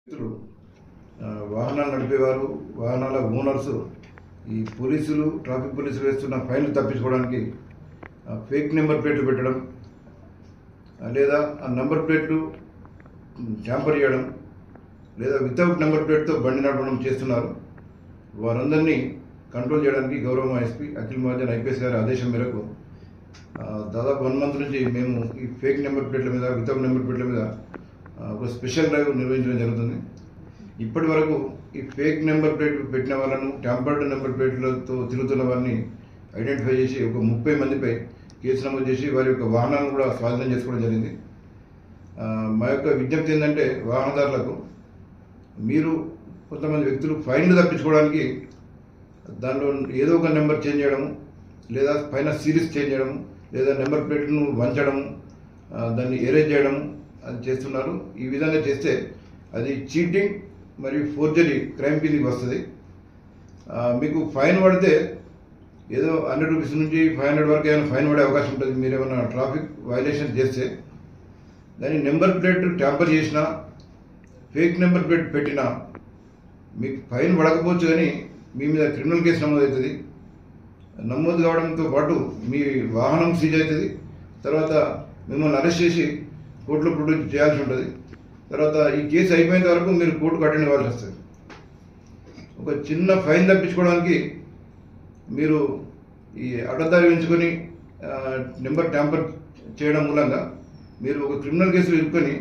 వ్యక్తులు వాహనాలు నడిపేవారు, వాహనాల ఓనర్స్ ఈ పోలీసులు, ట్రాఫిక్ పోలీసులు వేస్తున్న ఫైన్లు తప్పించుకోవడానికి ఫేక్ నెంబర్ ప్లేట్లు పెట్టడం, లేదా ఆ నెంబర్ ప్లేట్లు ట్యాంపర్ చేయడం, లేదా వితౌట్ నెంబర్ ప్లేట్తో బండి నడపడం చేస్తున్నారు. వారందరినీ కంట్రోల్ చేయడానికి గౌరవ ఎస్పీ అఖిల్ మహాజన్ ఐపీఎస్ గారి ఆదేశం మేరకు దాదాపు 1 month నుంచి మేము ఈ ఫేక్ నెంబర్ ప్లేట్ల మీద, వితౌట్ నెంబర్ ప్లేట్ల మీద ఒక స్పెషల్ డ్రైవ్ నిర్వహించడం జరుగుతుంది. ఇప్పటి వరకు ఈ ఫేక్ నెంబర్ ప్లేట్ పెట్టిన వాళ్ళను, ట్యాంపర్డ్ నెంబర్ ప్లేట్లతో తిరుగుతున్న వారిని ఐడెంటిఫై చేసి ఒక 30 మందిపై కేసు నమోదు చేసి వారి యొక్క వాహనాలను కూడా స్వాధీనం చేసుకోవడం జరిగింది. మా యొక్క విజ్ఞప్తి ఏంటంటే, వాహనదారులకు మీరు కొంతమంది వ్యక్తులు ఫైన్లు తప్పించుకోవడానికి దానిలో ఏదో ఒక నెంబర్ చేంజ్ చేయడము, లేదా పైన సిరీస్ చేంజ్ చేయడము, లేదా నెంబర్ ప్లేట్ను వంచడము, దాన్ని ఎరేజ్ చేయడము అది చేస్తున్నారు. ఈ విధంగా చేస్తే అది చీటింగ్ మరియు ఫోర్జరీ క్రైమ్ కిందకి వస్తుంది. మీకు ఫైన్ పడితే ఏదో 100 రూపీస్ నుంచి 500 వరకు ఏమైనా ఫైన్ పడే అవకాశం ఉంటుంది. మీరు ఏమైనా ట్రాఫిక్ వైలేషన్ చేస్తే. దాని నెంబర్ ప్లేట్ ట్యాంపర్ చేసినా, ఫేక్ నెంబర్ ప్లేట్ పెట్టినా మీకు ఫైన్ పడకపోవచ్చు, కానీ మీ మీద క్రిమినల్ కేసు నమోదవుతుంది. నమోదు కావడంతో పాటు మీ వాహనం సీజ్ అవుతుంది. తర్వాత మిమ్మల్ని అరెస్ట్ చేసి కోర్టులో ప్రొడ్యూస్ చేయాల్సి ఉంటుంది. తర్వాత ఈ కేసు అయిపోయేంత వరకు మీరు కోర్టుకు అటెండ్ అవ్వాల్సి వస్తుంది. ఒక చిన్న ఫైన్ తప్పించుకోవడానికి మీరు ఈ అడ్డదారి ఎంచుకొని నెంబర్ ట్యాంపర్ చేయడం మూలంగా మీరు ఒక క్రిమినల్ కేసులో ఇరుక్కొని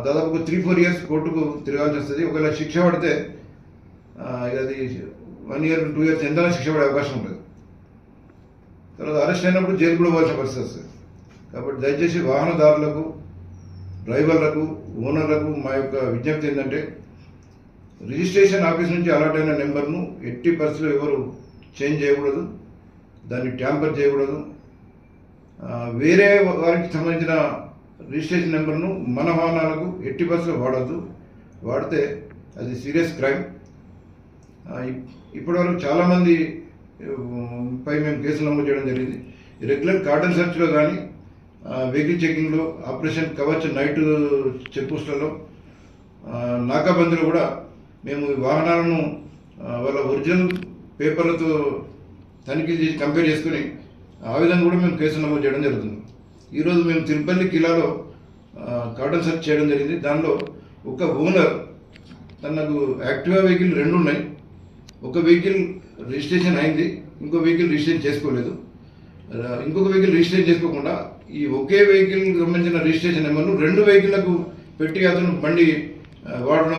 దాదాపు 3-4 years కోర్టుకు తిరగాల్సి వస్తుంది. ఒకవేళ శిక్ష పడితే అది 1 year 2 years ఎంతైనా శిక్ష పడే అవకాశం ఉంటుంది. తర్వాత అరెస్ట్ అయినప్పుడు జైలు కూడా పోవాల్సిన పరిస్థితి వస్తుంది. కాబట్టి దయచేసి వాహనదారులకు, డ్రైవర్లకు, ఓనర్లకు మా యొక్క విజ్ఞప్తి ఏంటంటే, రిజిస్ట్రేషన్ ఆఫీస్ నుంచి అలాట్ అయిన నెంబర్ను ఎట్టి పరిస్థితుల్లో ఎవరు చేంజ్ చేయకూడదు, దాన్ని ట్యాంపర్ చేయకూడదు. వేరే వారికి సంబంధించిన రిజిస్ట్రేషన్ నెంబర్ను మన వాహనాలకు ఎట్టి పరిస్థితుల్లో వాడద్దు. వాడితే అది సీరియస్ క్రైమ్. ఇప్పటివరకు చాలామంది పై మేము కేసులు నమోదు చేయడం జరిగింది. రెగ్యులర్ కార్డన్ సెర్చ్లో కానీ, వెహికల్ చెకింగ్లో, ఆపరేషన్ కవచ్ నైట్ చెక్ పోస్టులలో, నాకాబందీలో కూడా మేము వాహనాలను వాళ్ళ ఒరిజినల్ పేపర్లతో తనిఖీ చేసి కంపేర్ చేసుకుని ఆ విధంగా కూడా మేము కేసులు నమోదు చేయడం జరుగుతుంది. ఈరోజు మేము తిరుపల్లి కిలాలో కార్డన్ సెర్చ్ చేయడం జరిగింది. దానిలో ఒక ఓనర్ తనకు యాక్టివా వెహికల్ 2 ఉన్నాయి. ఒక వెహికల్ రిజిస్ట్రేషన్ అయింది, ఇంకో వెహికల్ రిజిస్ట్రేషన్ చేసుకోలేదు. ఇంకొక వెహికల్ రిజిస్ట్రేషన్ చేసుకోకుండా ఈ ఒకే వెహికల్ సంబంధించిన రిజిస్ట్రేషన్ నెంబర్ను 2 వెహికల్లకు పెట్టి అతను బండి వాడడం